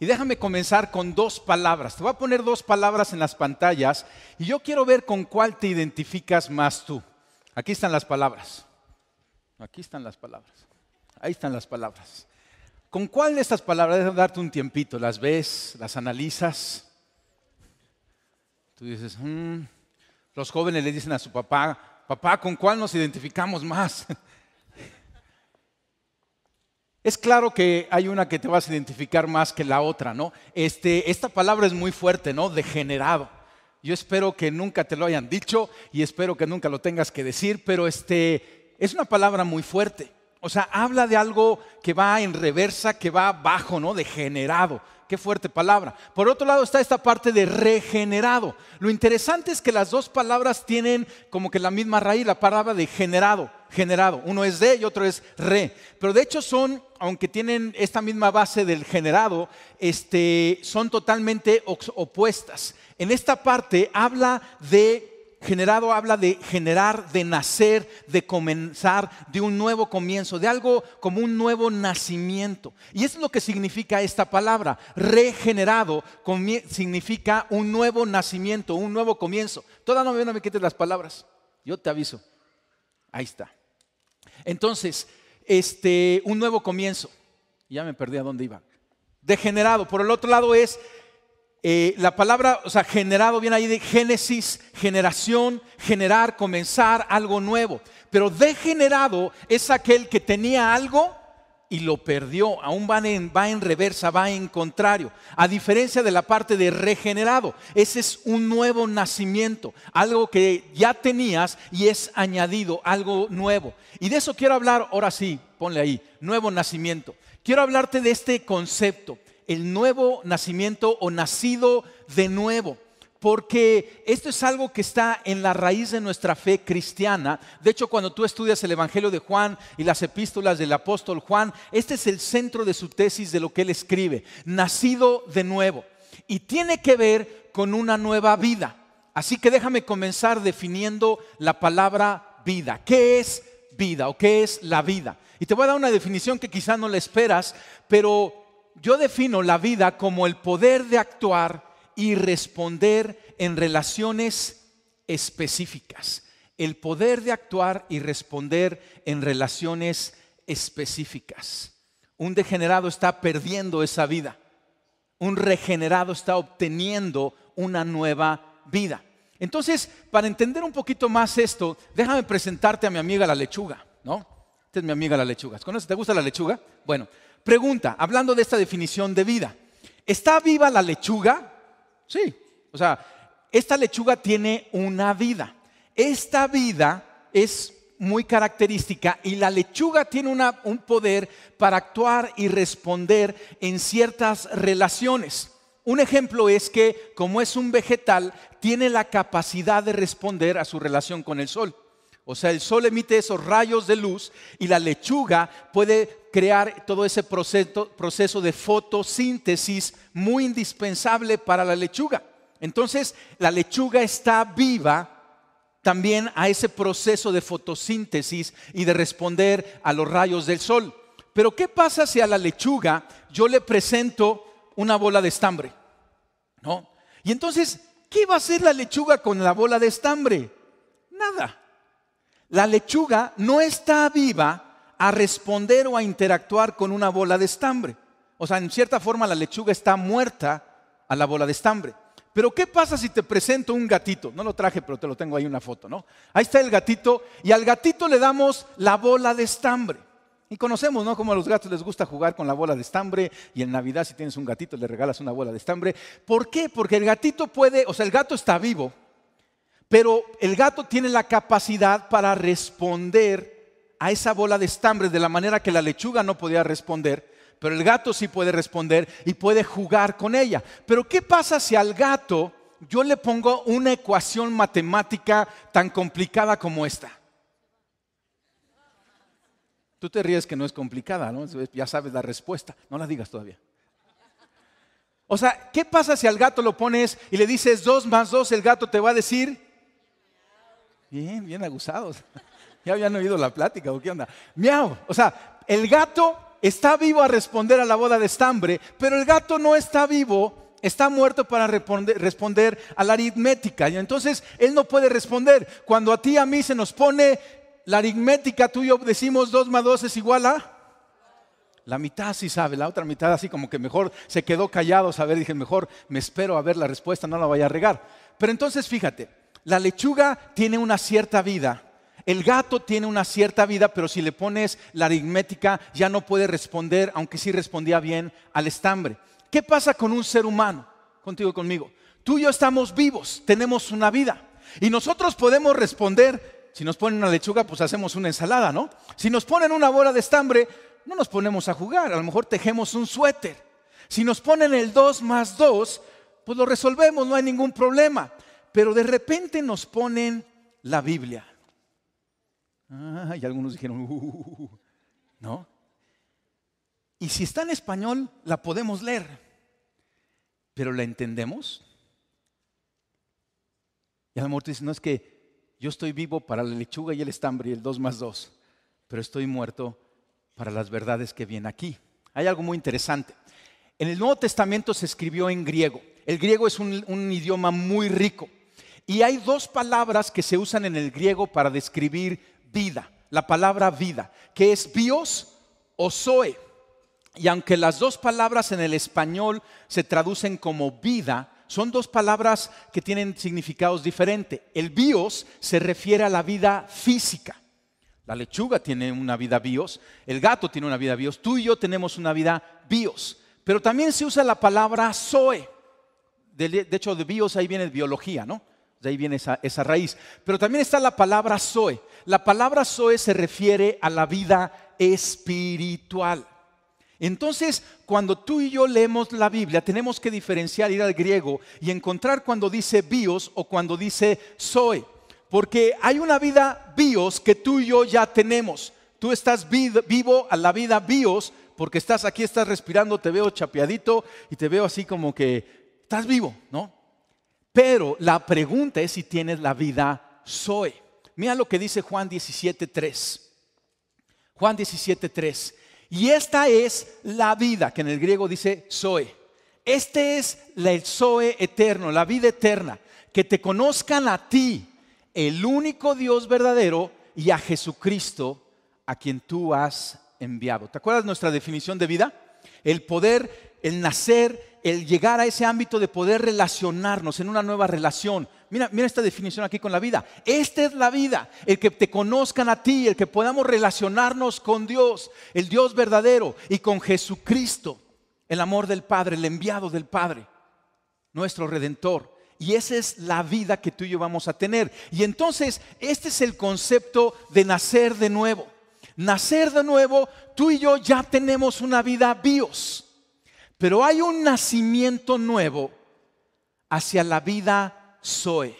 Y déjame comenzar con dos palabras. Te voy a poner dos palabras en las pantallas y yo quiero ver con cuál te identificas más tú. Aquí están las palabras. Aquí están las palabras. Ahí están las palabras. ¿Con cuál de estas palabras? Déjame darte un tiempito. Las ves, las analizas. Tú dices, Los jóvenes le dicen a su papá, papá, ¿con cuál nos identificamos más? Es claro que hay una que te vas a identificar más que la otra, ¿no? Esta palabra es muy fuerte, ¿no? Degenerado. Yo espero que nunca te lo hayan dicho y espero que nunca lo tengas que decir, pero es una palabra muy fuerte. O sea, habla de algo que va en reversa, que va abajo, ¿no? Degenerado. Qué fuerte palabra. Por otro lado está esta parte de regenerado. Lo interesante es que las dos palabras tienen como que la misma raíz, la palabra de generado. Uno es de y otro es re. Pero de hecho son, aunque tienen esta misma base del generado, son totalmente opuestas. En esta parte habla de generado, habla de generar, de nacer, de comenzar, de un nuevo comienzo, de algo como un nuevo nacimiento. Y eso es lo que significa esta palabra. Regenerado significa un nuevo nacimiento, un nuevo comienzo. Todavía no me quites las palabras, yo te aviso. Ahí está. Entonces, un nuevo comienzo. Ya me perdí a dónde iba. Degenerado. Por el otro lado es la palabra, o sea, generado viene ahí de Génesis, generación, generar, comenzar algo nuevo. Pero degenerado es aquel que tenía algo y lo perdió. Aún va en reversa, va en contrario. A diferencia de la parte de regenerado, ese es un nuevo nacimiento. Algo que ya tenías y es añadido, algo nuevo. Y de eso quiero hablar, ahora sí, ponle ahí, nuevo nacimiento. Quiero hablarte de este concepto. El nuevo nacimiento o nacido de nuevo, porque esto es algo que está en la raíz de nuestra fe cristiana. De hecho, cuando tú estudias el Evangelio de Juan y las epístolas del apóstol Juan, este es el centro de su tesis de lo que él escribe, nacido de nuevo, y tiene que ver con una nueva vida. Así que déjame comenzar definiendo la palabra vida. ¿Qué es vida o qué es la vida? Y te voy a dar una definición que quizás no la esperas, pero yo defino la vida como el poder de actuar y responder en relaciones específicas. El poder de actuar y responder en relaciones específicas. Un degenerado está perdiendo esa vida. Un regenerado está obteniendo una nueva vida. Entonces, para entender un poquito más esto, déjame presentarte a mi amiga la lechuga, ¿no? Esta es mi amiga la lechuga. ¿Conoces? ¿Te gusta la lechuga? Bueno. Pregunta, hablando de esta definición de vida, ¿está viva la lechuga? Sí, o sea, esta lechuga tiene una vida. Esta vida es muy característica y la lechuga tiene un poder para actuar y responder en ciertas relaciones. Un ejemplo es que, como es un vegetal, tiene la capacidad de responder a su relación con el sol. O sea, el sol emite esos rayos de luz y la lechuga puede crear todo ese proceso de fotosíntesis muy indispensable para la lechuga. Entonces, la lechuga está viva también a ese proceso de fotosíntesis y de responder a los rayos del sol. Pero ¿qué pasa si a la lechuga yo le presento una bola de estambre? ¿No? Y entonces, ¿qué va a hacer la lechuga con la bola de estambre? Nada. La lechuga no está viva a responder o a interactuar con una bola de estambre. O sea, en cierta forma la lechuga está muerta a la bola de estambre. Pero ¿qué pasa si te presento un gatito? No lo traje, pero te lo tengo ahí en una foto, ¿no? Ahí está el gatito y al gatito le damos la bola de estambre. Y conocemos, ¿no? Cómo a los gatos les gusta jugar con la bola de estambre y en Navidad si tienes un gatito le regalas una bola de estambre. ¿Por qué? Porque el gatito puede, o sea, el gato está vivo. Pero el gato tiene la capacidad para responder a esa bola de estambre de la manera que la lechuga no podía responder, pero el gato sí puede responder y puede jugar con ella. Pero ¿qué pasa si al gato yo le pongo una ecuación matemática tan complicada como esta? Tú te ríes que no es complicada, ¿no? Ya sabes la respuesta, no la digas todavía. O sea, ¿qué pasa si al gato lo pones y le dices 2 más 2? El gato te va a decir... Bien aguzados. ¿Ya habían oído la plática o qué onda? Miau. O sea, el gato está vivo a responder a la boda de estambre, pero el gato no está vivo, está muerto para responder a la aritmética. Y entonces él no puede responder. Cuando a ti y a mí se nos pone la aritmética, tú y yo decimos 2 más 2 es igual a... La mitad sí sabe, la otra mitad así como que mejor se quedó callado, dije mejor me espero a ver la respuesta, no la vaya a regar. Pero entonces fíjate, la lechuga tiene una cierta vida, el gato tiene una cierta vida, pero si le pones la aritmética ya no puede responder, aunque sí respondía bien al estambre. ¿Qué pasa con un ser humano? Contigo y conmigo. Tú y yo estamos vivos, tenemos una vida y nosotros podemos responder. Si nos ponen una lechuga, pues hacemos una ensalada, ¿no? Si nos ponen una bola de estambre, no nos ponemos a jugar, a lo mejor tejemos un suéter. Si nos ponen el 2 más 2, pues lo resolvemos, no hay ningún problema. Pero de repente nos ponen la Biblia. Y algunos dijeron, ¿no? Y si está en español, la podemos leer, pero ¿la entendemos? Y a lo mejor tú dices, no, es que yo estoy vivo para la lechuga y el estambre y el 2 más 2, pero estoy muerto para las verdades que vienen aquí. Hay algo muy interesante. En el Nuevo Testamento se escribió en griego. El griego es un idioma muy rico. Y hay 2 palabras que se usan en el griego para describir vida. La palabra vida, que es bios o zoe. Y aunque las 2 palabras en el español se traducen como vida, son 2 palabras que tienen significados diferentes. El bios se refiere a la vida física. La lechuga tiene una vida bios, el gato tiene una vida bios, tú y yo tenemos una vida bios. Pero también se usa la palabra zoe. De hecho, de bios ahí viene biología, ¿no? De ahí viene esa raíz. Pero también está la palabra zoe. La palabra zoe se refiere a la vida espiritual. Entonces, cuando tú y yo leemos la Biblia, tenemos que diferenciar, ir al griego y encontrar cuando dice bios o cuando dice zoe. Porque hay una vida bios que tú y yo ya tenemos. Tú estás vivo a la vida bios porque estás aquí, estás respirando, te veo chapeadito y te veo así como que estás vivo, ¿no? Pero la pregunta es si tienes la vida zoe. Mira lo que dice Juan 17:3. Juan 17:3. Y esta es la vida, que en el griego dice zoe. Este es el zoe eterno, la vida eterna. Que te conozcan a ti, el único Dios verdadero, y a Jesucristo, a quien tú has enviado. ¿Te acuerdas nuestra definición de vida? El poder, el nacer, el llegar a ese ámbito de poder relacionarnos en una nueva relación. Mira esta definición aquí con la vida. Esta es la vida, el que te conozcan a ti, el que podamos relacionarnos con Dios, el Dios verdadero, y con Jesucristo, el amor del Padre, el enviado del Padre, nuestro Redentor. Y esa es la vida que tú y yo vamos a tener. Y entonces, este es el concepto de nacer de nuevo. Nacer de nuevo, tú y yo ya tenemos una vida bios. Pero hay un nacimiento nuevo hacia la vida zoe.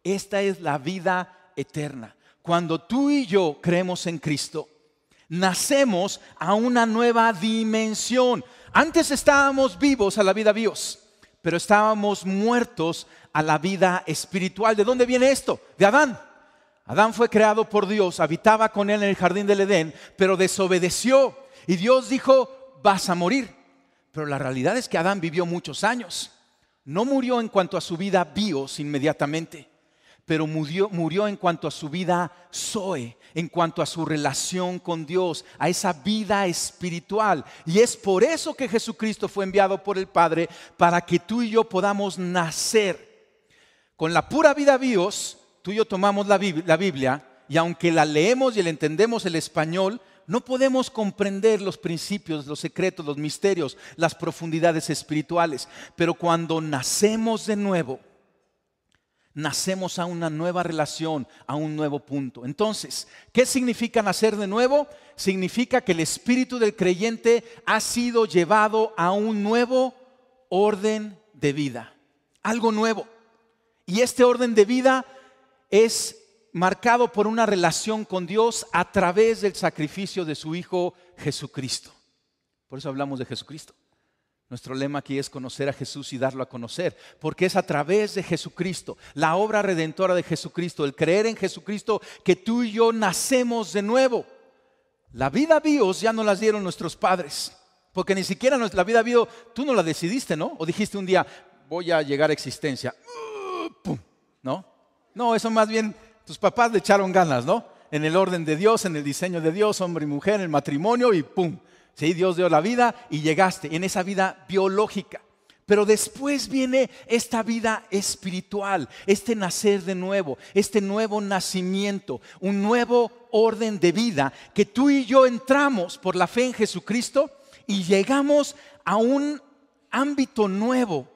Esta es la vida eterna. Cuando tú y yo creemos en Cristo, nacemos a una nueva dimensión. Antes estábamos vivos a la vida bios, pero estábamos muertos a la vida espiritual. ¿De dónde viene esto? De Adán. Adán fue creado por Dios, habitaba con él en el jardín del Edén, pero desobedeció y Dios dijo, vas a morir. Pero la realidad es que Adán vivió muchos años. No murió en cuanto a su vida bios inmediatamente, pero murió en cuanto a su vida zoe, en cuanto a su relación con Dios, a esa vida espiritual. Y es por eso que Jesucristo fue enviado por el Padre, para que tú y yo podamos nacer. Con la pura vida bios, tú y yo tomamos la Biblia, y aunque la leemos y la entendemos el español, no podemos comprender los principios, los secretos, los misterios, las profundidades espirituales. Pero cuando nacemos de nuevo, nacemos a una nueva relación, a un nuevo punto. Entonces, ¿qué significa nacer de nuevo? Significa que el espíritu del creyente ha sido llevado a un nuevo orden de vida. Algo nuevo. Y este orden de vida es marcado por una relación con Dios a través del sacrificio de su Hijo Jesucristo. Por eso hablamos de Jesucristo. Nuestro lema aquí es conocer a Jesús y darlo a conocer, porque es a través de Jesucristo, la obra redentora de Jesucristo, el creer en Jesucristo, que tú y yo nacemos de nuevo. La vida bios ya no las dieron nuestros padres, porque ni siquiera la vida bio tú no la decidiste, ¿no? O dijiste un día, voy a llegar a existencia. ¡Pum! ¿No? No, eso más bien tus papás le echaron ganas, ¿no? En el orden de Dios, en el diseño de Dios, hombre y mujer, en el matrimonio y ¡pum! Sí, Dios dio la vida y llegaste en esa vida biológica. Pero después viene esta vida espiritual, este nacer de nuevo, este nuevo nacimiento, un nuevo orden de vida que tú y yo entramos por la fe en Jesucristo y llegamos a un ámbito nuevo,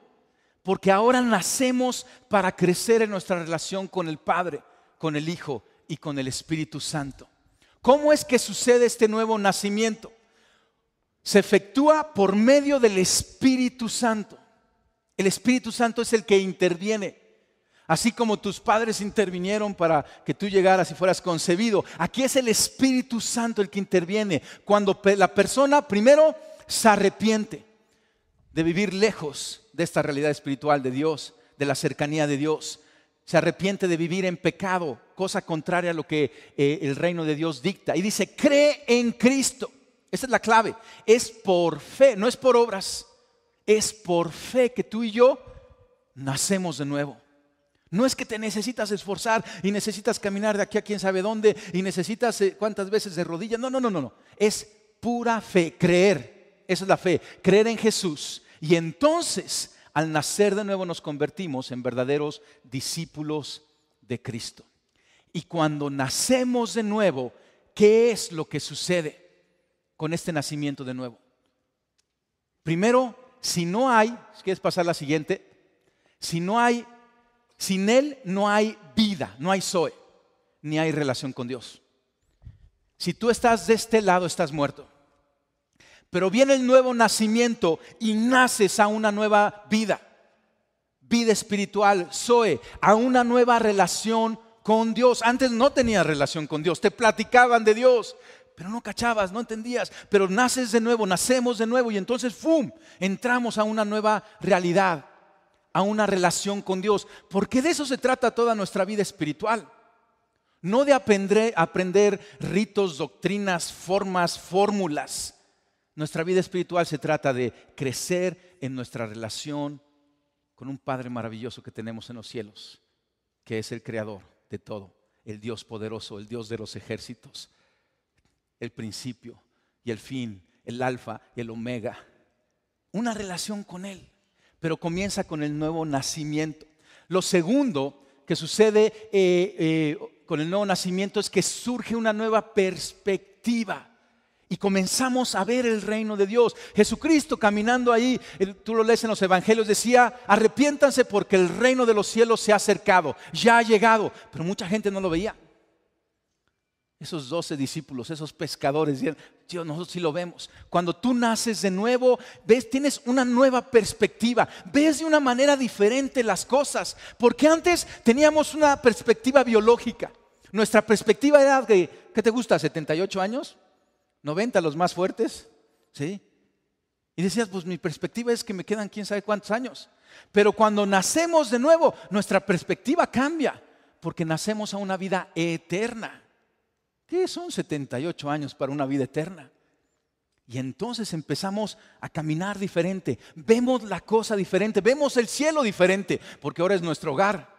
porque ahora nacemos para crecer en nuestra relación con el Padre, con el Hijo y con el Espíritu Santo. ¿Cómo es que sucede este nuevo nacimiento? Se efectúa por medio del Espíritu Santo. El Espíritu Santo es el que interviene. Así como tus padres intervinieron para que tú llegaras y fueras concebido, aquí es el Espíritu Santo el que interviene. Cuando la persona primero se arrepiente de vivir lejos de esta realidad espiritual de Dios, de la cercanía de Dios. Se arrepiente de vivir en pecado, cosa contraria a lo que el reino de Dios dicta. Y dice, cree en Cristo. Esa es la clave. Es por fe, no es por obras. Es por fe que tú y yo nacemos de nuevo. No es que te necesitas esforzar y necesitas caminar de aquí a quién sabe dónde y necesitas cuántas veces de rodillas. No. Es pura fe, creer. Esa es la fe, creer en Jesús. Y entonces, al nacer de nuevo nos convertimos en verdaderos discípulos de Cristo. Y cuando nacemos de nuevo, ¿qué es lo que sucede con este nacimiento de nuevo? Primero, si no hay, si quieres pasar la siguiente, sin Él no hay vida, no hay Zoe, ni hay relación con Dios. Si tú estás de este lado, estás muerto. Pero viene el nuevo nacimiento y naces a una nueva vida espiritual, Zoe, a una nueva relación con Dios. Antes no tenías relación con Dios, te platicaban de Dios, pero no cachabas, no entendías. Pero naces de nuevo, nacemos de nuevo y entonces ¡fum! Entramos a una nueva realidad, a una relación con Dios. Porque de eso se trata toda nuestra vida espiritual. No de aprender ritos, doctrinas, formas, fórmulas. Nuestra vida espiritual se trata de crecer en nuestra relación con un Padre maravilloso que tenemos en los cielos, que es el creador de todo, el Dios poderoso, el Dios de los ejércitos, el principio y el fin, el alfa y el omega. Una relación con Él, pero comienza con el nuevo nacimiento. Lo segundo que sucede con el nuevo nacimiento es que surge una nueva perspectiva. Y comenzamos a ver el reino de Dios. Jesucristo caminando ahí, tú lo lees en los evangelios, decía, arrepiéntanse porque el reino de los cielos se ha acercado, ya ha llegado. Pero mucha gente no lo veía. Esos 12 discípulos, esos pescadores, decían, Dios, nosotros sí lo vemos. Cuando tú naces de nuevo, ves, tienes una nueva perspectiva, ves de una manera diferente las cosas. Porque antes teníamos una perspectiva biológica. Nuestra perspectiva era de, ¿qué te gusta? ¿78 años? 90 los más fuertes, ¿sí? Y decías, pues mi perspectiva es que me quedan quién sabe cuántos años. Pero cuando nacemos de nuevo, nuestra perspectiva cambia, porque nacemos a una vida eterna. ¿Qué son 78 años para una vida eterna? Y entonces empezamos a caminar diferente, vemos la cosa diferente, vemos el cielo diferente, porque ahora es nuestro hogar.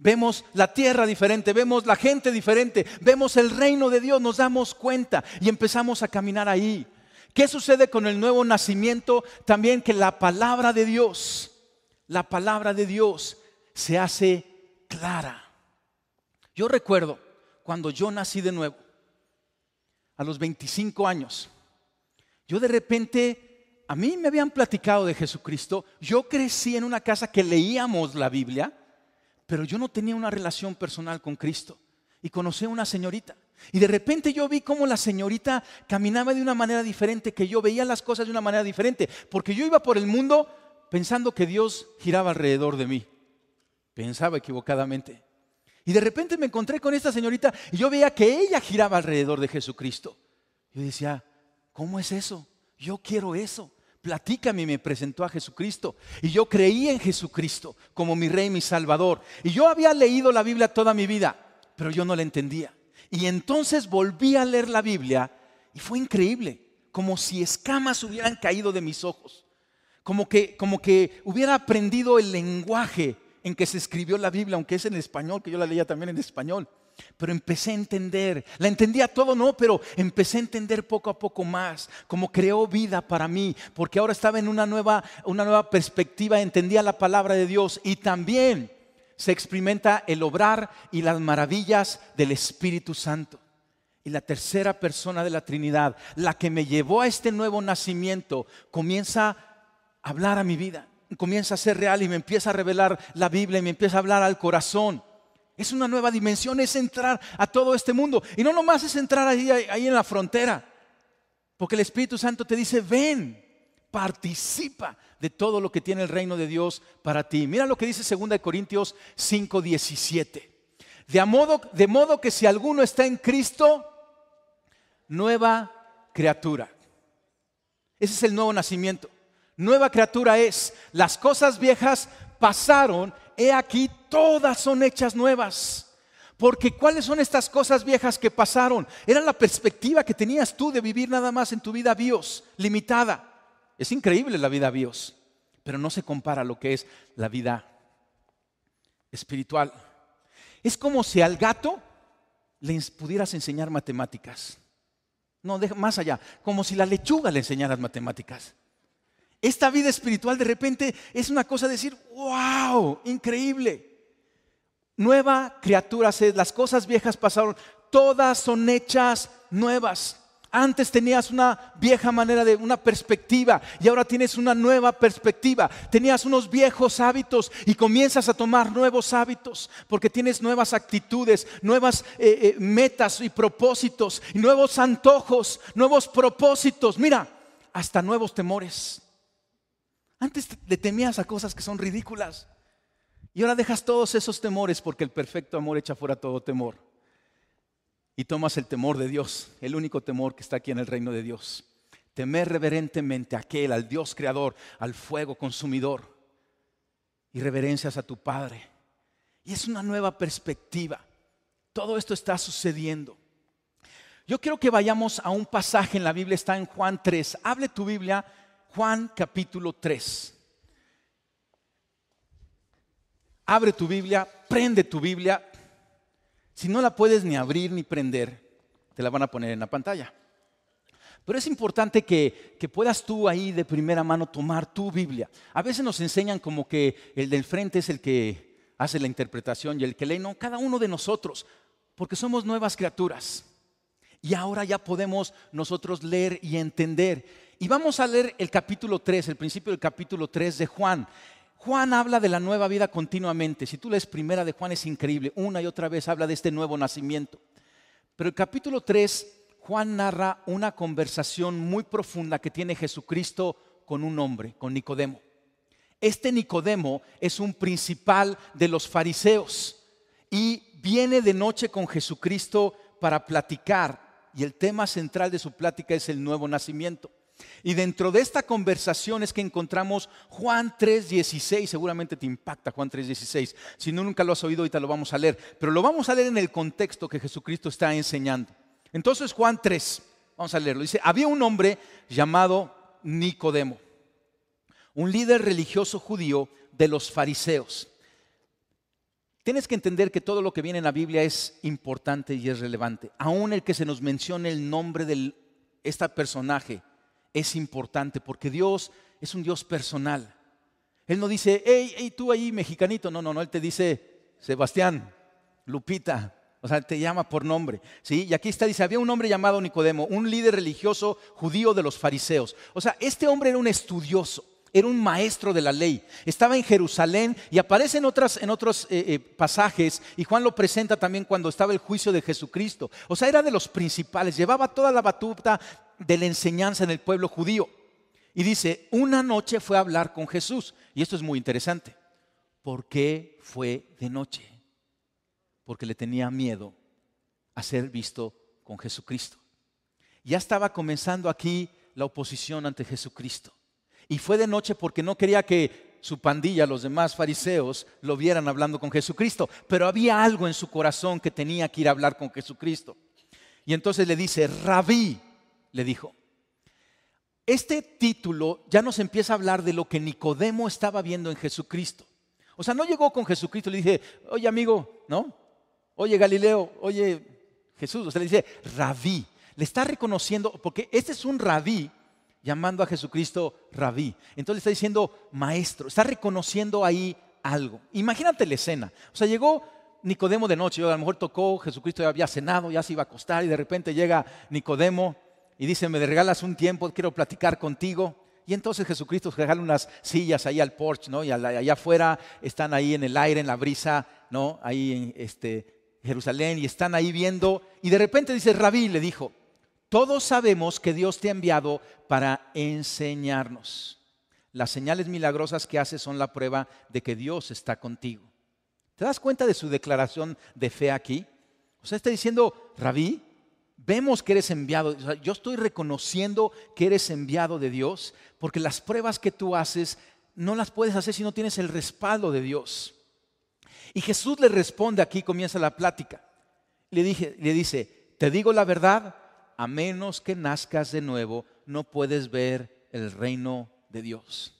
Vemos la tierra diferente, vemos la gente diferente, vemos el reino de Dios, nos damos cuenta y empezamos a caminar ahí. ¿Qué sucede con el nuevo nacimiento? También que la palabra de Dios se hace clara. Yo recuerdo cuando yo nací de nuevo, a los 25 años, yo de repente, a mí me habían platicado de Jesucristo, yo crecí en una casa que leíamos la Biblia, pero yo no tenía una relación personal con Cristo. Y conocí a una señorita. Y de repente yo vi cómo la señorita caminaba de una manera diferente, que yo veía las cosas de una manera diferente. Porque yo iba por el mundo pensando que Dios giraba alrededor de mí. Pensaba equivocadamente. Y de repente me encontré con esta señorita y yo veía que ella giraba alrededor de Jesucristo. Yo decía, ¿cómo es eso? Yo quiero eso. Platícame, y me presentó a Jesucristo. Y yo creí en Jesucristo como mi Rey, mi Salvador. Y yo había leído la Biblia toda mi vida, pero yo no la entendía. Y entonces volví a leer la Biblia y fue increíble, como si escamas hubieran caído de mis ojos. Como que hubiera aprendido el lenguaje en que se escribió la Biblia, aunque es en español, que yo la leía también en español. Pero empecé a entender, la entendía todo, no, pero empecé a entender poco a poco más, como creó vida para mí, porque ahora estaba en una nueva perspectiva, entendía la palabra de Dios y también se experimenta el obrar y las maravillas del Espíritu Santo. Y la tercera persona de la Trinidad, la que me llevó a este nuevo nacimiento, comienza a hablar a mi vida, comienza a ser real y me empieza a revelar la Biblia y me empieza a hablar al corazón. Es una nueva dimensión, es entrar a todo este mundo. Y no nomás es entrar ahí en la frontera, porque el Espíritu Santo te dice, ven, participa de todo lo que tiene el reino de Dios para ti. Mira lo que dice 2 Corintios 5:17. De modo que si alguno está en Cristo, nueva criatura. Ese es el nuevo nacimiento. Nueva criatura es, las cosas viejas pasaron, he aquí todas son hechas nuevas. Porque ¿cuáles son estas cosas viejas que pasaron? Era la perspectiva que tenías tú de vivir nada más en tu vida bios, limitada. Es increíble la vida bios, pero no se compara a lo que es la vida espiritual. Es como si al gato le pudieras enseñar matemáticas. No, más allá, como si la lechuga le enseñaras matemáticas. Esta vida espiritual de repente es una cosa de decir, wow, increíble. Nueva criatura es, las cosas viejas pasaron, todas son hechas nuevas. Antes tenías una vieja manera de una perspectiva y ahora tienes una nueva perspectiva. Tenías unos viejos hábitos y comienzas a tomar nuevos hábitos porque tienes nuevas actitudes, nuevas metas y propósitos, y nuevos antojos, nuevos propósitos. Mira, hasta nuevos temores. Antes le temías a cosas que son ridículas y ahora dejas todos esos temores porque el perfecto amor echa fuera todo temor. Y tomas el temor de Dios, el único temor que está aquí en el reino de Dios. Temer reverentemente a aquel, al Dios creador, al fuego consumidor. Y reverencias a tu Padre. Y es una nueva perspectiva. Todo esto está sucediendo. Yo quiero que vayamos a un pasaje en la Biblia, está en Juan 3. Hable tu Biblia, Juan capítulo 3. Abre tu Biblia, prende tu Biblia. Si no la puedes ni abrir ni prender, te la van a poner en la pantalla. Pero es importante que puedas tú ahí de primera mano tomar tu Biblia. A veces nos enseñan como que el del frente es el que hace la interpretación y el que lee. No, cada uno de nosotros, porque somos nuevas criaturas. Y ahora ya podemos nosotros leer y entender. Y vamos a leer el capítulo 3, el principio del capítulo 3 de Juan. Juan habla de la nueva vida continuamente. Si tú lees primera de Juan es increíble. Una y otra vez habla de este nuevo nacimiento. Pero el capítulo 3, Juan narra una conversación muy profunda que tiene Jesucristo con un hombre, con Nicodemo. Este Nicodemo es un principal de los fariseos y viene de noche con Jesucristo para platicar. Y el tema central de su plática es el nuevo nacimiento. Y dentro de esta conversación es que encontramos Juan 3:16. Seguramente te impacta Juan 3:16. Si no, nunca lo has oído, ahorita lo vamos a leer. Pero lo vamos a leer en el contexto que Jesucristo está enseñando. Entonces Juan 3, vamos a leerlo. Dice, había un hombre llamado Nicodemo, un líder religioso judío de los fariseos. Tienes que entender que todo lo que viene en la Biblia es importante y es relevante. Aún el que se nos mencione el nombre de este personaje es importante porque Dios es un Dios personal. Él no dice, hey, tú ahí mexicanito. No, Él te dice, Sebastián, Lupita. O sea, te llama por nombre, ¿sí? Y aquí está, dice, había un hombre llamado Nicodemo, un líder religioso judío de los fariseos. O sea, este hombre era un estudioso, era un maestro de la ley. Estaba en Jerusalén y aparece en otros pasajes, y Juan lo presenta también cuando estaba el juicio de Jesucristo. O sea, era de los principales, llevaba toda la batuta de la enseñanza en el pueblo judío. Y dice, una noche fue a hablar con Jesús. Y esto es muy interesante. ¿Por qué fue de noche? Porque le tenía miedo a ser visto con Jesucristo. Ya estaba comenzando aquí la oposición ante Jesucristo. Y fue de noche porque no quería que su pandilla, los demás fariseos, lo vieran hablando con Jesucristo. Pero había algo en su corazón que tenía que ir a hablar con Jesucristo. Y entonces le dice, Rabí, le dijo. Este título ya nos empieza a hablar de lo que Nicodemo estaba viendo en Jesucristo. O sea, no llegó con Jesucristo y le dije, oye amigo, ¿no? Oye Galileo, oye Jesús. O sea, le dice, Rabí. Le está reconociendo, porque este es un rabí llamando a Jesucristo rabí. Entonces le está diciendo maestro, está reconociendo ahí algo. Imagínate la escena. O sea, llegó Nicodemo de noche, a lo mejor tocó, Jesucristo ya había cenado, ya se iba a acostar y de repente llega Nicodemo y dice, me regalas un tiempo, quiero platicar contigo. Y entonces Jesucristo regala unas sillas ahí al porche, ¿no? Y allá afuera están ahí en el aire, en la brisa, ¿no? Ahí en Jerusalén, y están ahí viendo. Y de repente dice, Rabí, le dijo, todos sabemos que Dios te ha enviado para enseñarnos. Las señales milagrosas que haces son la prueba de que Dios está contigo. ¿Te das cuenta de su declaración de fe aquí? O sea, está diciendo, Rabí, vemos que eres enviado. O sea, yo estoy reconociendo que eres enviado de Dios, porque las pruebas que tú haces no las puedes hacer si no tienes el respaldo de Dios. Y Jesús le responde, aquí comienza la plática. Le dice, te digo la verdad, a menos que nazcas de nuevo, no puedes ver el reino de Dios.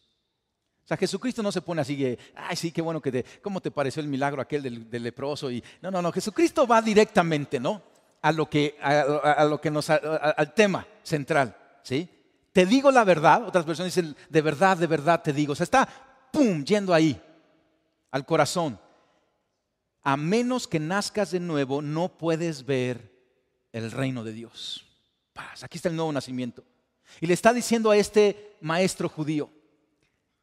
O sea, Jesucristo no se pone así que, ay, sí, qué bueno ¿cómo te pareció el milagro aquel del leproso? No, Jesucristo va directamente, ¿no? Al tema central, ¿sí? Te digo la verdad, otras versiones dicen, de verdad te digo. O sea, está, pum, yendo ahí, al corazón. A menos que nazcas de nuevo, no puedes ver el reino de Dios. Aquí está el nuevo nacimiento. Y le está diciendo a este maestro judío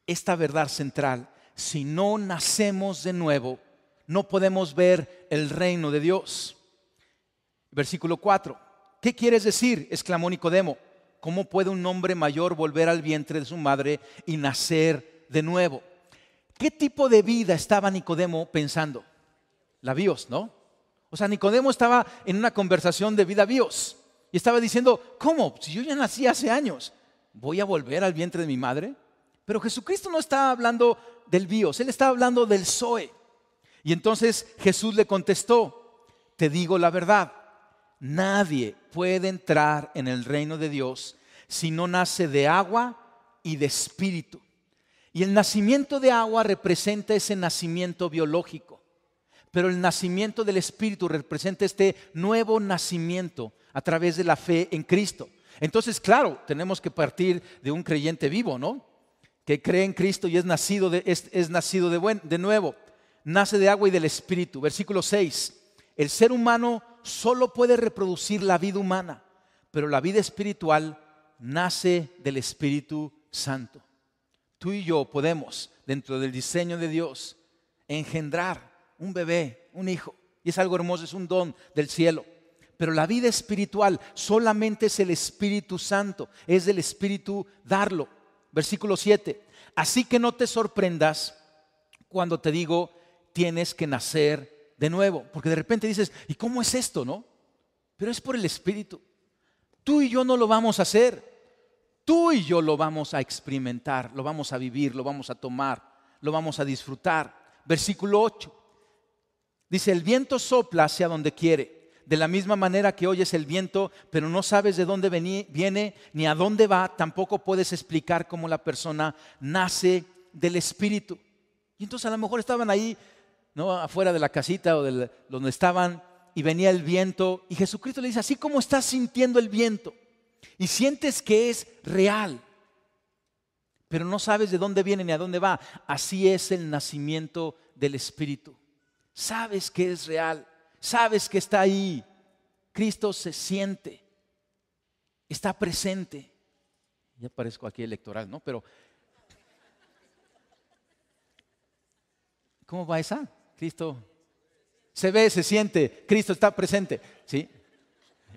esta verdad central: si no nacemos de nuevo, no podemos ver el reino de Dios. Versículo 4. ¿Qué quieres decir?, exclamó Nicodemo. ¿Cómo puede un hombre mayor volver al vientre de su madre y nacer de nuevo? ¿Qué tipo de vida estaba Nicodemo pensando? La bios, ¿no? O sea, Nicodemo estaba en una conversación de vida bios. Y estaba diciendo, ¿cómo? Si yo ya nací hace años, ¿voy a volver al vientre de mi madre? Pero Jesucristo no estaba hablando del bios, Él estaba hablando del zoe. Y entonces Jesús le contestó, te digo la verdad, nadie puede entrar en el reino de Dios si no nace de agua y de espíritu. Y el nacimiento de agua representa ese nacimiento biológico, pero el nacimiento del espíritu representa este nuevo nacimiento a través de la fe en Cristo. Entonces, claro, tenemos que partir de un creyente vivo, ¿no? Que cree en Cristo y es nacido de nuevo. Nace de agua y del espíritu. Versículo 6. El ser humano solo puede reproducir la vida humana, pero la vida espiritual nace del Espíritu Santo. Tú y yo podemos, dentro del diseño de Dios, engendrar un bebé, un hijo. Y es algo hermoso, es un don del cielo. Pero la vida espiritual solamente es el Espíritu Santo, es del Espíritu darlo. Versículo 7. Así que no te sorprendas cuando te digo, tienes que nacer de nuevo. Porque de repente dices, ¿y cómo es esto, no? Pero es por el Espíritu. Tú y yo no lo vamos a hacer. Tú y yo lo vamos a experimentar, lo vamos a vivir, lo vamos a tomar, lo vamos a disfrutar. Versículo 8. Dice, el viento sopla hacia donde quiere. De la misma manera que oyes el viento, pero no sabes de dónde viene ni a dónde va, tampoco puedes explicar cómo la persona nace del Espíritu. Y entonces a lo mejor estaban ahí, ¿no?, afuera de la casita o donde estaban, y venía el viento, y Jesucristo le dice, así como estás sintiendo el viento, y sientes que es real, pero no sabes de dónde viene ni a dónde va, así es el nacimiento del Espíritu. Sabes que es real. Sabes que está ahí. Cristo se siente, está presente. Ya parezco aquí electoral, ¿no? Pero ¿cómo va esa? Cristo se ve, se siente, Cristo está presente. ¿Sí?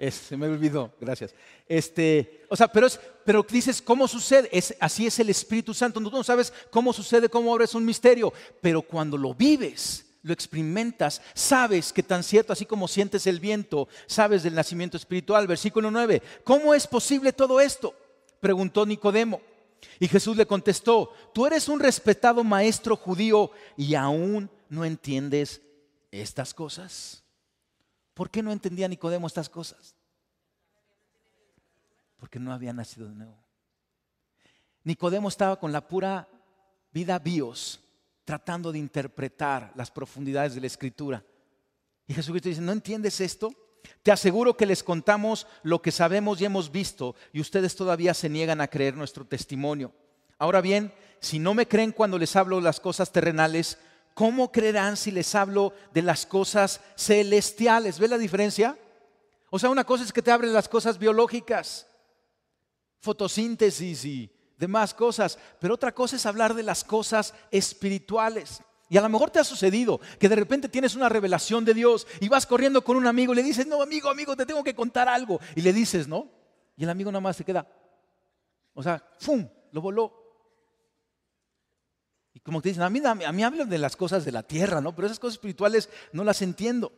Se me olvidó, gracias. O sea, pero dices, ¿cómo sucede? Así es el Espíritu Santo. Tú no sabes cómo sucede, cómo obra, es un misterio. Pero cuando lo vives, lo experimentas, sabes que tan cierto así como sientes el viento, sabes del nacimiento espiritual. Versículo 9. ¿Cómo es posible todo esto?, preguntó Nicodemo. Y Jesús le contestó: tú eres un respetado maestro judío y aún no entiendes estas cosas. ¿Por qué no entendía Nicodemo estas cosas? Porque no había nacido de nuevo. Nicodemo estaba con la pura vida bios, tratando de interpretar las profundidades de la Escritura. Y Jesucristo dice: ¿no entiendes esto? Te aseguro que les contamos lo que sabemos y hemos visto, y ustedes todavía se niegan a creer nuestro testimonio. Ahora bien, si no me creen cuando les hablo de las cosas terrenales, ¿cómo creerán si les hablo de las cosas celestiales? ¿Ves la diferencia? O sea, una cosa es que te hablen las cosas biológicas, fotosíntesis y demás cosas, pero otra cosa es hablar de las cosas espirituales. Y a lo mejor te ha sucedido que de repente tienes una revelación de Dios y vas corriendo con un amigo y le dices: no, amigo, te tengo que contar algo. Y le dices, ¿no? Y el amigo nada más se queda, o sea, ¡fum!, lo voló. Y como te dicen, a mí hablan de las cosas de la tierra, ¿no? Pero esas cosas espirituales no las entiendo.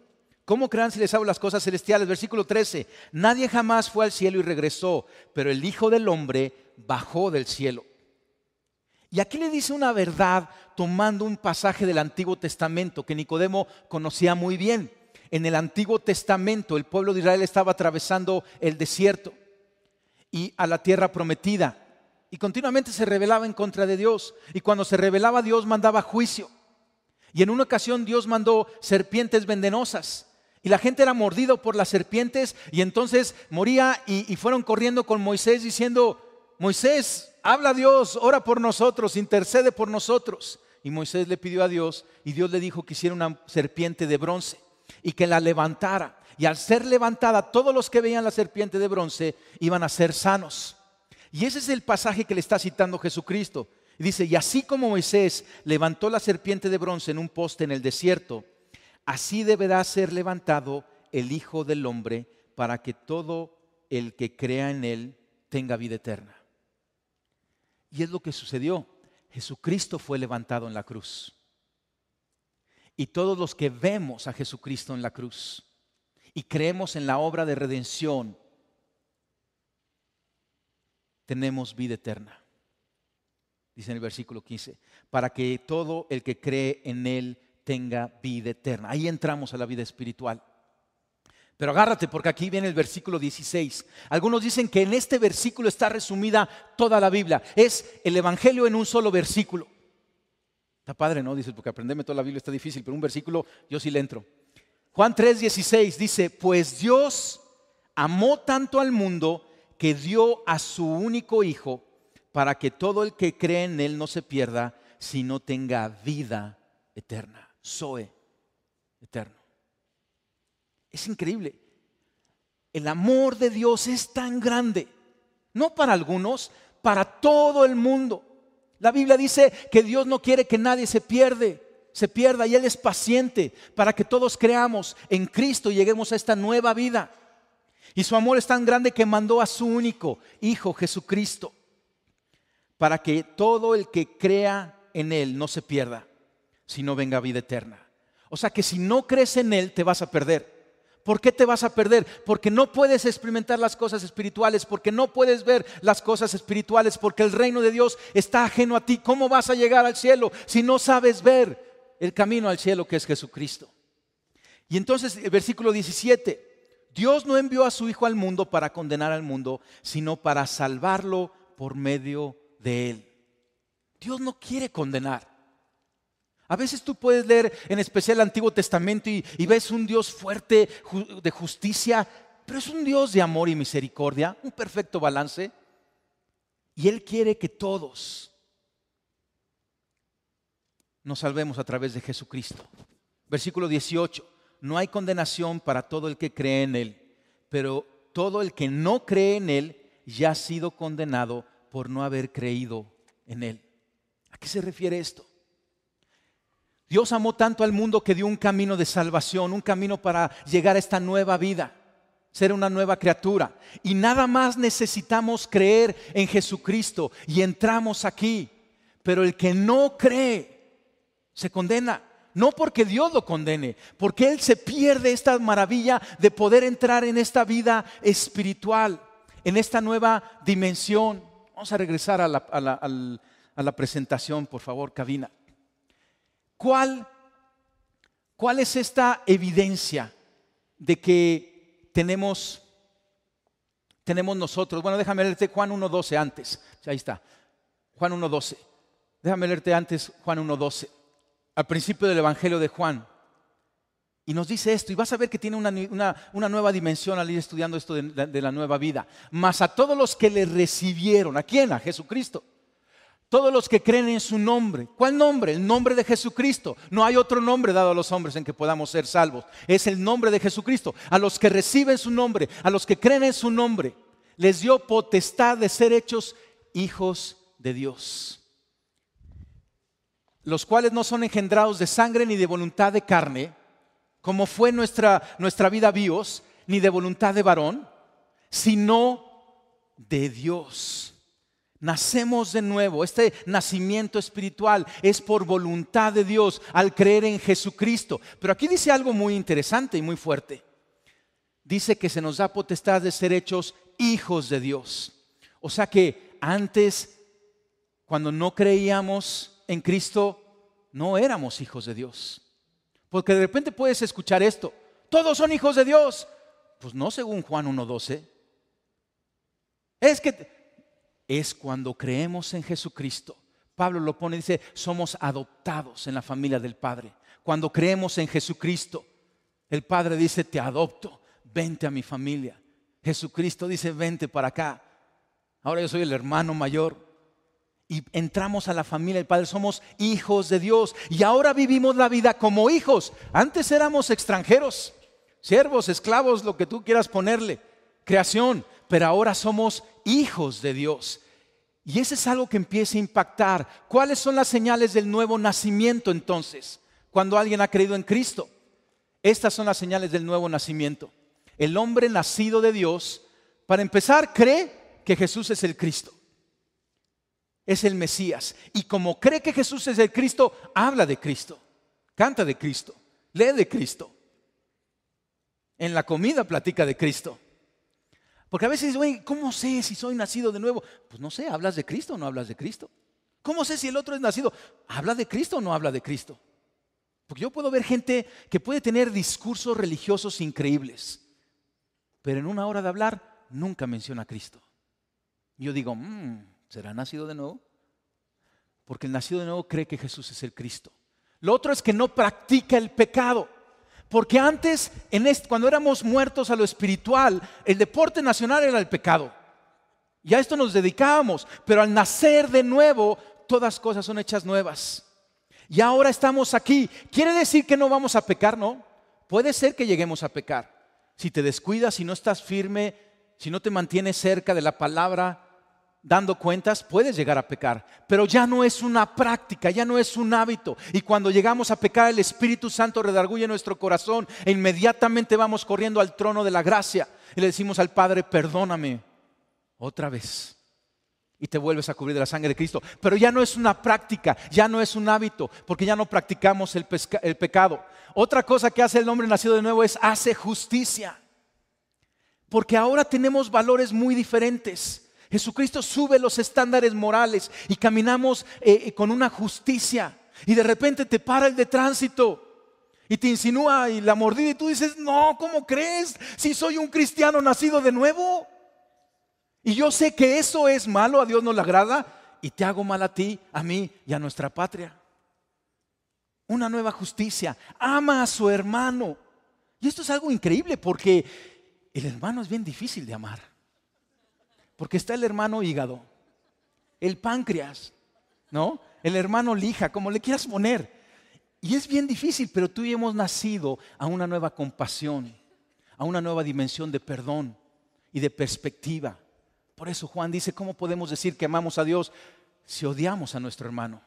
¿Cómo creerán si les hablo las cosas celestiales? Versículo 13. Nadie jamás fue al cielo y regresó, pero el Hijo del Hombre bajó del cielo. Y aquí le dice una verdad tomando un pasaje del Antiguo Testamento que Nicodemo conocía muy bien. En el Antiguo Testamento el pueblo de Israel estaba atravesando el desierto y a la tierra prometida. Y continuamente se rebelaba en contra de Dios. Y cuando se rebelaba, Dios mandaba juicio. Y en una ocasión Dios mandó serpientes venenosas. Y la gente era mordido por las serpientes y entonces moría y fueron corriendo con Moisés diciendo: Moisés, habla a Dios, ora por nosotros, intercede por nosotros. Y Moisés le pidió a Dios y Dios le dijo que hiciera una serpiente de bronce y que la levantara. Y al ser levantada, todos los que veían la serpiente de bronce iban a ser sanos. Y ese es el pasaje que le está citando Jesucristo. Y dice: y así como Moisés levantó la serpiente de bronce en un poste en el desierto, así deberá ser levantado el Hijo del Hombre para que todo el que crea en él tenga vida eterna. Y es lo que sucedió. Jesucristo fue levantado en la cruz. Y todos los que vemos a Jesucristo en la cruz y creemos en la obra de redención, tenemos vida eterna. Dice en el versículo 15, para que todo el que cree en él tenga vida eterna. Ahí entramos a la vida espiritual. Pero agárrate, porque aquí viene el versículo 16. Algunos dicen que en este versículo está resumida toda la Biblia. Es el Evangelio en un solo versículo. Está padre, ¿no? Dices, porque aprenderme toda la Biblia está difícil, pero un versículo yo sí le entro. Juan 3:16 dice: pues Dios amó tanto al mundo que dio a su único Hijo, para que todo el que cree en él no se pierda, sino tenga vida eterna. Zoe, eterno. Es increíble. El amor de Dios es tan grande, no para algunos, para todo el mundo. La Biblia dice que Dios no quiere que nadie se pierda, y Él es paciente para que todos creamos en Cristo y lleguemos a esta nueva vida. Y su amor es tan grande que mandó a su único Hijo, Jesucristo, para que todo el que crea en Él no se pierda, sino venga vida eterna. O sea que si no crees en Él, te vas a perder. ¿Por qué te vas a perder? Porque no puedes experimentar las cosas espirituales, porque no puedes ver las cosas espirituales, porque el reino de Dios está ajeno a ti. ¿Cómo vas a llegar al cielo si no sabes ver el camino al cielo, que es Jesucristo? Y entonces el versículo 17, Dios no envió a su Hijo al mundo para condenar al mundo, sino para salvarlo por medio de Él. Dios no quiere condenar. A veces tú puedes leer en especial el Antiguo Testamento y ves un Dios fuerte de justicia, pero es un Dios de amor y misericordia, un perfecto balance. Y Él quiere que todos nos salvemos a través de Jesucristo. Versículo 18, no hay condenación para todo el que cree en Él, pero todo el que no cree en Él ya ha sido condenado por no haber creído en Él. ¿A qué se refiere esto? Dios amó tanto al mundo que dio un camino de salvación, un camino para llegar a esta nueva vida, ser una nueva criatura. Y nada más necesitamos creer en Jesucristo y entramos aquí. Pero el que no cree se condena. No porque Dios lo condene, porque Él se pierde esta maravilla de poder entrar en esta vida espiritual, en esta nueva dimensión. Vamos a regresar a la presentación, por favor, cabina. ¿Cuál es esta evidencia de que tenemos nosotros? Bueno, déjame leerte Juan 1:12 antes. Ahí está, Juan 1:12. Déjame leerte antes Juan 1:12, al principio del Evangelio de Juan. Y nos dice esto, y vas a ver que tiene una nueva dimensión al ir estudiando esto de la nueva vida. Mas a todos los que le recibieron, ¿a quién? A Jesucristo. Todos los que creen en su nombre. ¿Cuál nombre? El nombre de Jesucristo. No hay otro nombre dado a los hombres en que podamos ser salvos. Es el nombre de Jesucristo. A los que reciben su nombre, a los que creen en su nombre, les dio potestad de ser hechos hijos de Dios. Los cuales no son engendrados de sangre ni de voluntad de carne, como fue nuestra vida bios, ni de voluntad de varón, sino de Dios. Nacemos de nuevo. Este nacimiento espiritual es por voluntad de Dios al creer en Jesucristo. Pero aquí dice algo muy interesante y muy fuerte. Dice que se nos da potestad de ser hechos hijos de Dios. O sea que antes, cuando no creíamos en Cristo, no éramos hijos de Dios. Porque de repente puedes escuchar esto: todos son hijos de Dios. Pues no, según Juan 1:12. Es cuando creemos en Jesucristo. Pablo lo pone, dice, somos adoptados en la familia del Padre. Cuando creemos en Jesucristo, el Padre dice, te adopto, vente a mi familia. Jesucristo dice, vente para acá. Ahora yo soy el hermano mayor. Y entramos a la familia del Padre, somos hijos de Dios. Y ahora vivimos la vida como hijos. Antes éramos extranjeros, siervos, esclavos, lo que tú quieras ponerle, creación. Pero ahora somos hijos de Dios. Y eso es algo que empieza a impactar. ¿Cuáles son las señales del nuevo nacimiento entonces? Cuando alguien ha creído en Cristo. Estas son las señales del nuevo nacimiento. El hombre nacido de Dios, para empezar, cree que Jesús es el Cristo. Es el Mesías. Y como cree que Jesús es el Cristo, habla de Cristo, canta de Cristo, lee de Cristo. En la comida platica de Cristo. Porque a veces, oye, ¿cómo sé si soy nacido de nuevo? Pues no sé, ¿hablas de Cristo o no hablas de Cristo? ¿Cómo sé si el otro es nacido? ¿Habla de Cristo o no habla de Cristo? Porque yo puedo ver gente que puede tener discursos religiosos increíbles, pero en una hora de hablar nunca menciona a Cristo. Y yo digo, ¿será nacido de nuevo? Porque el nacido de nuevo cree que Jesús es el Cristo. Lo otro es que no practica el pecado. Porque antes, cuando éramos muertos a lo espiritual, el deporte nacional era el pecado. Y a esto nos dedicábamos. Pero al nacer de nuevo, todas cosas son hechas nuevas. Y ahora estamos aquí. ¿Quiere decir que no vamos a pecar? No. Puede ser que lleguemos a pecar. Si te descuidas, si no estás firme, si no te mantienes cerca de la palabra, dando cuentas, puedes llegar a pecar. Pero ya no es una práctica, ya no es un hábito. Y cuando llegamos a pecar, el Espíritu Santo redarguye nuestro corazón e inmediatamente vamos corriendo al trono de la gracia y le decimos al Padre, perdóname otra vez. Y te vuelves a cubrir de la sangre de Cristo. Pero ya no es una práctica, ya no es un hábito, porque ya no practicamos el pecado. Otra cosa que hace el hombre nacido de nuevo es hace justicia. Porque ahora tenemos valores muy diferentes. Jesucristo sube los estándares morales y caminamos con una justicia. Y de repente te para el de tránsito y te insinúa y la mordida y tú dices, no, ¿cómo crees? Si soy un cristiano nacido de nuevo. Y yo sé que eso es malo, a Dios no le agrada y te hago mal a ti, a mí y a nuestra patria. Una nueva justicia, ama a su hermano. Y esto es algo increíble porque el hermano es bien difícil de amar. Porque está el hermano hígado, el páncreas, ¿no? El hermano lija, como le quieras poner. Y es bien difícil, pero tú y yo hemos nacido a una nueva compasión, a una nueva dimensión de perdón y de perspectiva. Por eso Juan dice, ¿cómo podemos decir que amamos a Dios si odiamos a nuestro hermano?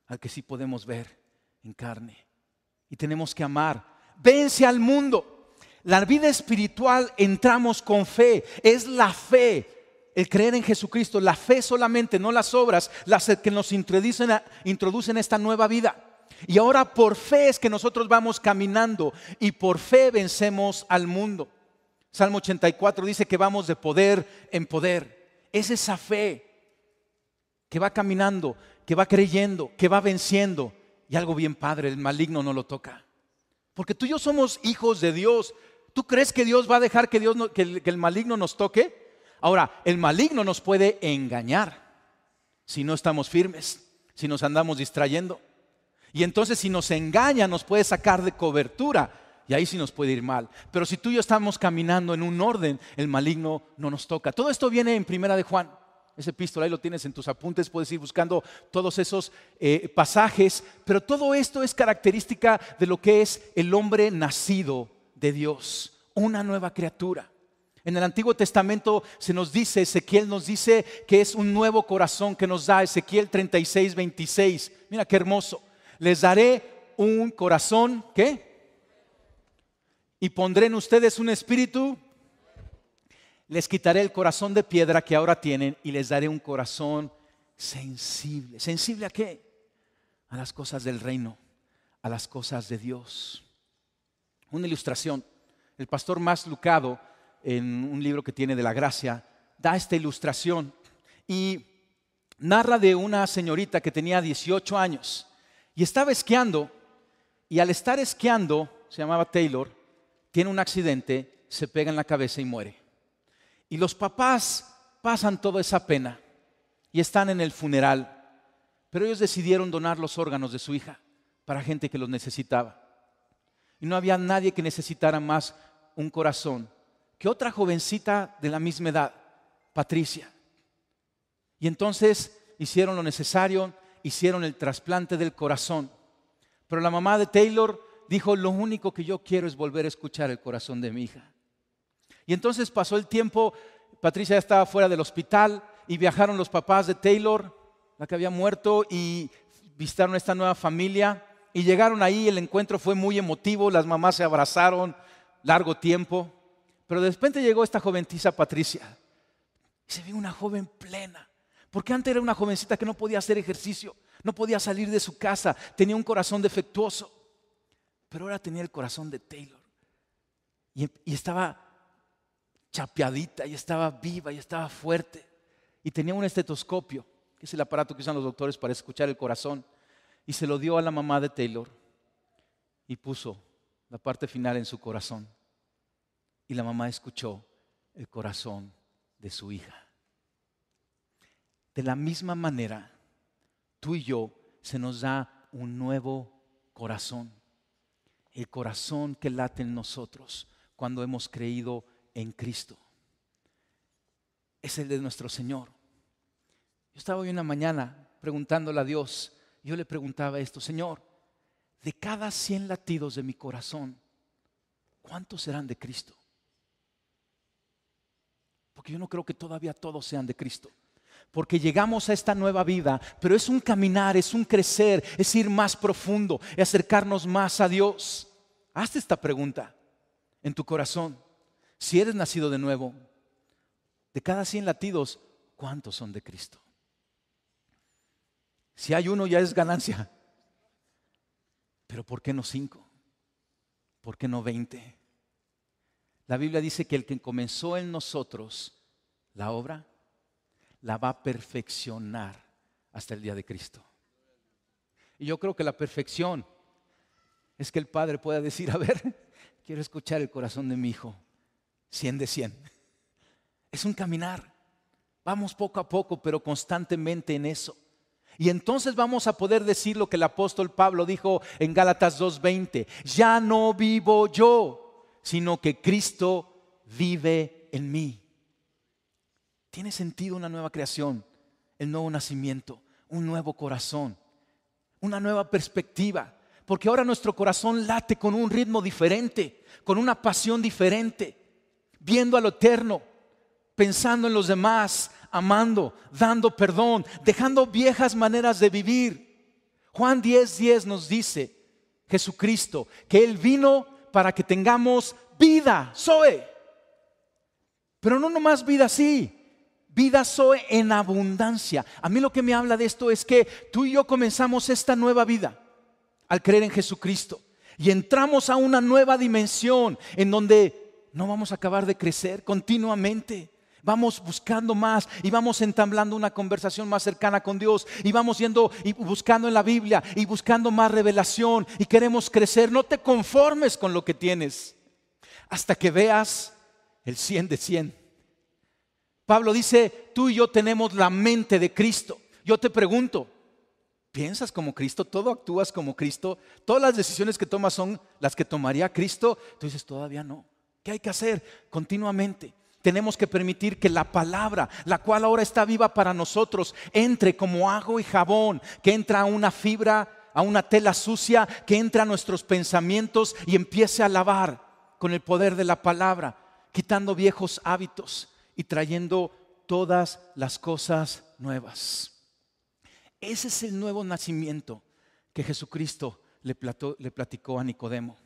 Al que sí podemos ver en carne. Y tenemos que amar. Vence al mundo. La vida espiritual entramos con fe. Es la fe. El creer en Jesucristo, la fe solamente, no las obras, las que nos introducen esta nueva vida. Y ahora por fe es que nosotros vamos caminando y por fe vencemos al mundo. Salmo 84 dice que vamos de poder en poder. Es esa fe. que va caminando, que va creyendo, que va venciendo. Y algo bien padre, el maligno no lo toca. Porque tú y yo somos hijos de Dios. ¿Tú crees que Dios va a dejar que el maligno nos toque? Ahora, el maligno nos puede engañar si no estamos firmes, si nos andamos distrayendo. Y entonces si nos engaña nos puede sacar de cobertura y ahí sí nos puede ir mal. Pero si tú y yo estamos caminando en un orden, el maligno no nos toca. Todo esto viene en Primera de Juan. Ese epístola ahí lo tienes en tus apuntes, puedes ir buscando todos esos pasajes. Pero todo esto es característica de lo que es el hombre nacido de Dios, una nueva criatura. En el Antiguo Testamento se nos dice, Ezequiel nos dice que es un nuevo corazón que nos da, Ezequiel 36:26. Mira qué hermoso. Les daré un corazón, ¿qué? Y pondré en ustedes un espíritu. Les quitaré el corazón de piedra que ahora tienen y les daré un corazón sensible. ¿Sensible a qué? A las cosas del reino, a las cosas de Dios. Una ilustración. El pastor Mas Lucado, en un libro que tiene de la gracia, da esta ilustración y narra de una señorita que tenía 18 años y estaba esquiando, y al estar esquiando, se llamaba Taylor, tiene un accidente, se pega en la cabeza y muere. Y los papás pasan toda esa pena y están en el funeral, pero ellos decidieron donar los órganos de su hija para gente que los necesitaba. Y no había nadie que necesitara más un corazón que otra jovencita de la misma edad, Patricia. Y entonces hicieron lo necesario, hicieron el trasplante del corazón. Pero la mamá de Taylor dijo, lo único que yo quiero es volver a escuchar el corazón de mi hija. Y entonces pasó el tiempo, Patricia ya estaba fuera del hospital y viajaron los papás de Taylor, la que había muerto, y visitaron a esta nueva familia. Y llegaron ahí, el encuentro fue muy emotivo, las mamás se abrazaron largo tiempo. Pero de repente llegó esta jovencita Patricia y se vio una joven plena. Porque antes era una jovencita que no podía hacer ejercicio, no podía salir de su casa, tenía un corazón defectuoso. Pero ahora tenía el corazón de Taylor. Y estaba chapeadita, y estaba viva, y estaba fuerte. Y tenía un estetoscopio, que es el aparato que usan los doctores para escuchar el corazón. Y se lo dio a la mamá de Taylor y puso la parte final en su corazón. Y la mamá escuchó el corazón de su hija. De la misma manera, tú y yo se nos da un nuevo corazón. El corazón que late en nosotros cuando hemos creído en Cristo. Es el de nuestro Señor. Yo estaba hoy una mañana preguntándole a Dios. Yo le preguntaba esto, Señor, de cada 100 latidos de mi corazón, ¿cuántos serán de Cristo? Porque yo no creo que todavía todos sean de Cristo. Porque llegamos a esta nueva vida, pero es un caminar, es un crecer, es ir más profundo, es acercarnos más a Dios. Hazte esta pregunta en tu corazón. Si eres nacido de nuevo, de cada 100 latidos, ¿cuántos son de Cristo? Si hay uno ya es ganancia. Pero ¿por qué no 5? ¿Por qué no 20? La Biblia dice que el que comenzó en nosotros la obra, la va a perfeccionar hasta el día de Cristo. Y yo creo que la perfección es que el Padre pueda decir, a ver, quiero escuchar el corazón de mi hijo, 100 de 100. Es un caminar. Vamos poco a poco, pero constantemente en eso. Y entonces vamos a poder decir lo que el apóstol Pablo dijo en Gálatas 2:20. Ya no vivo yo, sino que Cristo vive en mí. Tiene sentido una nueva creación, el nuevo nacimiento, un nuevo corazón, una nueva perspectiva. Porque ahora nuestro corazón late con un ritmo diferente, con una pasión diferente, viendo a lo eterno, pensando en los demás, amando, dando perdón, dejando viejas maneras de vivir. Juan 10:10 nos dice, Jesucristo, que Él vino para que tengamos vida, Zoe. Pero no nomás vida así, vida Zoe en abundancia. A mí lo que me habla de esto es que tú y yo comenzamos esta nueva vida al creer en Jesucristo. Y entramos a una nueva dimensión en donde no vamos a acabar de crecer continuamente. Vamos buscando más y vamos entablando una conversación más cercana con Dios y vamos yendo y buscando en la Biblia y buscando más revelación y queremos crecer. No te conformes con lo que tienes hasta que veas el 100 de 100. Pablo dice, tú y yo tenemos la mente de Cristo. Yo te pregunto, ¿piensas como Cristo? ¿Todo actúas como Cristo? ¿Todas las decisiones que tomas son las que tomaría Cristo? Tú dices, todavía no. ¿Qué hay que hacer? Continuamente tenemos que permitir que la palabra, la cual ahora está viva para nosotros, entre como agua y jabón, que entra a una fibra, a una tela sucia, que entra a nuestros pensamientos y empiece a lavar con el poder de la palabra, quitando viejos hábitos y trayendo todas las cosas nuevas. Ese es el nuevo nacimiento que Jesucristo le platicó a Nicodemo.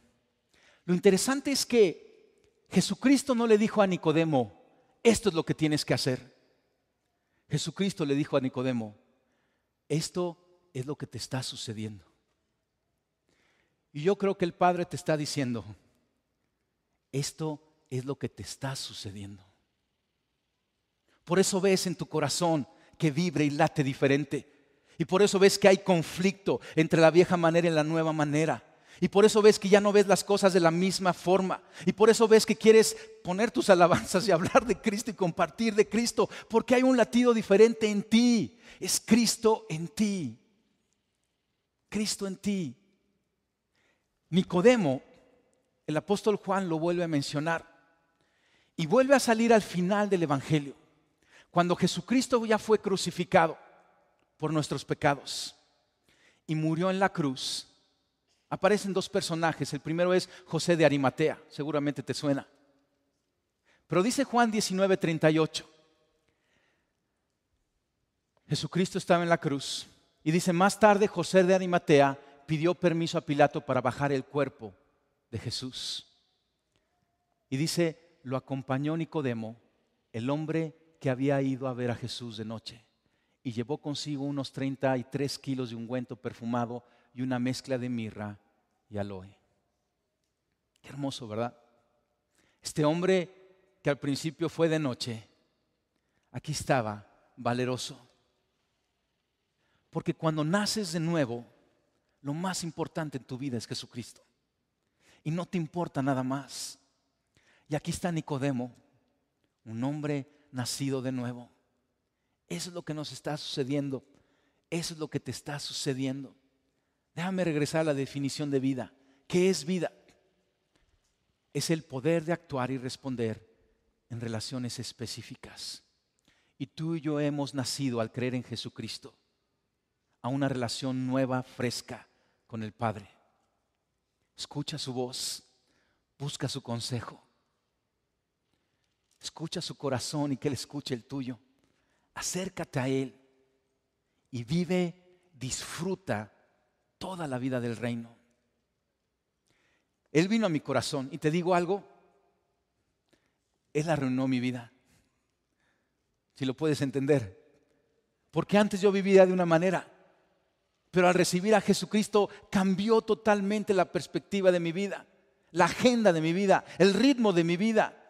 Lo interesante es que Jesucristo no le dijo a Nicodemo, esto es lo que tienes que hacer. Jesucristo le dijo a Nicodemo, esto es lo que te está sucediendo. Y yo creo que el Padre te está diciendo, esto es lo que te está sucediendo. Por eso ves en tu corazón que vibra y late diferente. Y por eso ves que hay conflicto entre la vieja manera y la nueva manera. Y por eso ves que ya no ves las cosas de la misma forma. Y por eso ves que quieres poner tus alabanzas y hablar de Cristo y compartir de Cristo. Porque hay un latido diferente en ti. Es Cristo en ti. Cristo en ti. Nicodemo, el apóstol Juan lo vuelve a mencionar. Y vuelve a salir al final del Evangelio. Cuando Jesucristo ya fue crucificado por nuestros pecados y murió en la cruz, aparecen dos personajes. El primero es José de Arimatea, seguramente te suena. Pero dice Juan 19:38, Jesucristo estaba en la cruz y dice, más tarde José de Arimatea pidió permiso a Pilato para bajar el cuerpo de Jesús. Y dice, lo acompañó Nicodemo, el hombre que había ido a ver a Jesús de noche, y llevó consigo unos 33 kilos de ungüento perfumado y una mezcla de mirra y aloe. Qué hermoso, ¿verdad? Este hombre que al principio fue de noche, aquí estaba valeroso. Porque cuando naces de nuevo, lo más importante en tu vida es Jesucristo. Y no te importa nada más. Y aquí está Nicodemo, un hombre nacido de nuevo. Eso es lo que nos está sucediendo. Eso es lo que te está sucediendo. Déjame regresar a la definición de vida. ¿Qué es vida? Es el poder de actuar y responder en relaciones específicas. Y tú y yo hemos nacido al creer en Jesucristo a una relación nueva, fresca con el Padre. Escucha su voz, busca su consejo. Escucha su corazón y que Él escuche el tuyo. Acércate a Él y vive, disfruta toda la vida del reino. Él vino a mi corazón y te digo algo, Él arruinó mi vida, si lo puedes entender. Porque antes yo vivía de una manera, pero al recibir a Jesucristo cambió totalmente la perspectiva de mi vida, la agenda de mi vida, el ritmo de mi vida.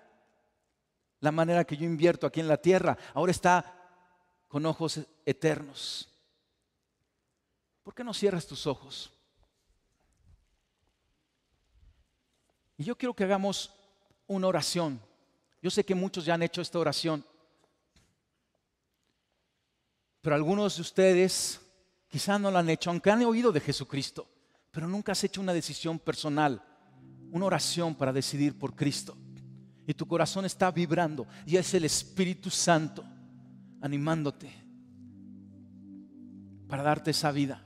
La manera que yo invierto aquí en la tierra ahora está con ojos eternos. ¿Por qué no cierras tus ojos? Y yo quiero que hagamos una oración. Yo sé que muchos ya han hecho esta oración, pero algunos de ustedes quizás no la han hecho, aunque han oído de Jesucristo, pero nunca has hecho una decisión personal, una oración para decidir por Cristo. Y tu corazón está vibrando y es el Espíritu Santo animándote para darte esa vida.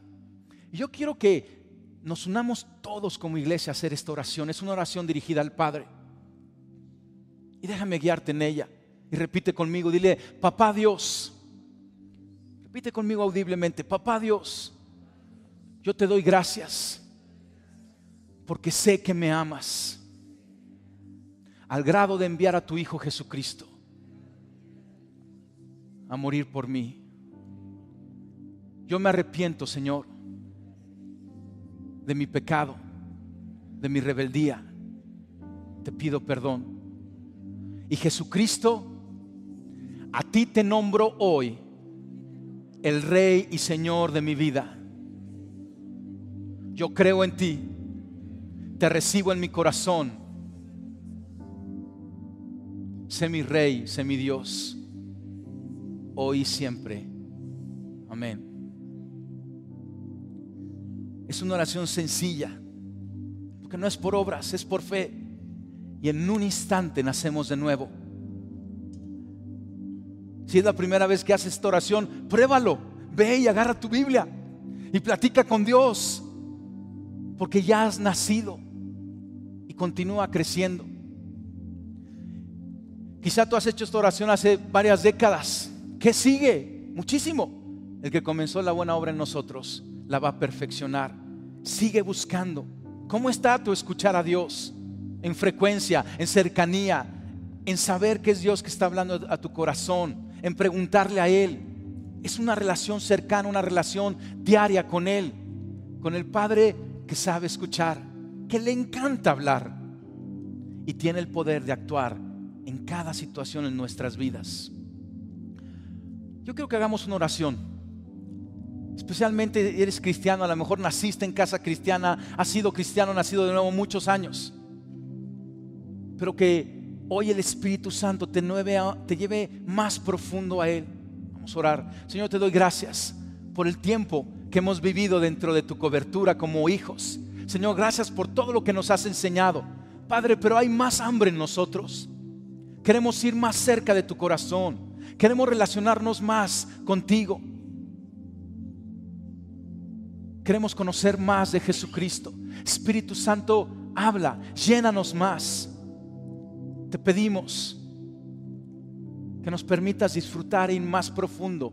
Y yo quiero que nos unamos todos como iglesia a hacer esta oración. Es una oración dirigida al Padre. Y déjame guiarte en ella. Y repite conmigo, dile, Papá Dios. Repite conmigo audiblemente, Papá Dios, yo te doy gracias porque sé que me amas al grado de enviar a tu Hijo Jesucristo a morir por mí. Yo me arrepiento, Señor, de mi pecado, de mi rebeldía. Te pido perdón. Y Jesucristo, a ti te nombro hoy el Rey y Señor de mi vida. Yo creo en ti, te recibo en mi corazón. Sé mi Rey, sé mi Dios, hoy y siempre. Amén. Es una oración sencilla, porque no es por obras, es por fe. Y en un instante nacemos de nuevo. Si es la primera vez que haces esta oración, pruébalo. Ve y agarra tu Biblia y platica con Dios, porque ya has nacido y continúa creciendo. Quizá tú has hecho esta oración hace varias décadas. ¿Qué sigue? Muchísimo. El que comenzó la buena obra en nosotros la va a perfeccionar. Sigue buscando. ¿Cómo está tu escuchar a Dios? En frecuencia, en cercanía, en saber que es Dios que está hablando a tu corazón, en preguntarle a Él. Es una relación cercana, una relación diaria con Él, con el Padre que sabe escuchar, que le encanta hablar y tiene el poder de actuar en cada situación en nuestras vidas. Yo quiero que hagamos una oración. Especialmente eres cristiano, a lo mejor naciste en casa cristiana, has sido cristiano, nacido de nuevo muchos años, pero que hoy el Espíritu Santo te lleve más profundo a Él. Vamos a orar. Señor, te doy gracias por el tiempo que hemos vivido dentro de tu cobertura como hijos. Señor, gracias por todo lo que nos has enseñado, Padre, pero hay más hambre en nosotros. Queremos ir más cerca de tu corazón, queremos relacionarnos más contigo. Queremos conocer más de Jesucristo. Espíritu Santo, habla, llénanos más. Te pedimos que nos permitas disfrutar en más profundo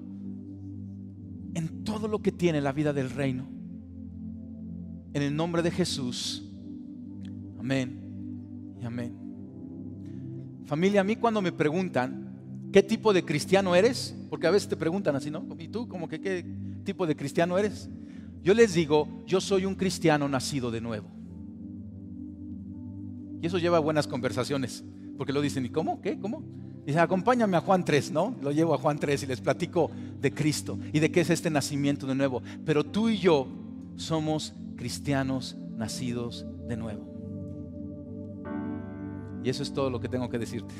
en todo lo que tiene la vida del reino. En el nombre de Jesús. Amén y amén. Familia, a mí cuando me preguntan ¿qué tipo de cristiano eres? Porque a veces te preguntan así, ¿no? ¿Y tú como que qué tipo de cristiano eres? Yo les digo, yo soy un cristiano nacido de nuevo. Y eso lleva buenas conversaciones, porque lo dicen, ¿y cómo? ¿Qué? ¿Cómo? Dice, acompáñame a Juan 3, ¿no? Lo llevo a Juan 3 y les platico de Cristo y de qué es este nacimiento de nuevo. Pero tú y yo somos cristianos nacidos de nuevo. Y eso es todo lo que tengo que decirte.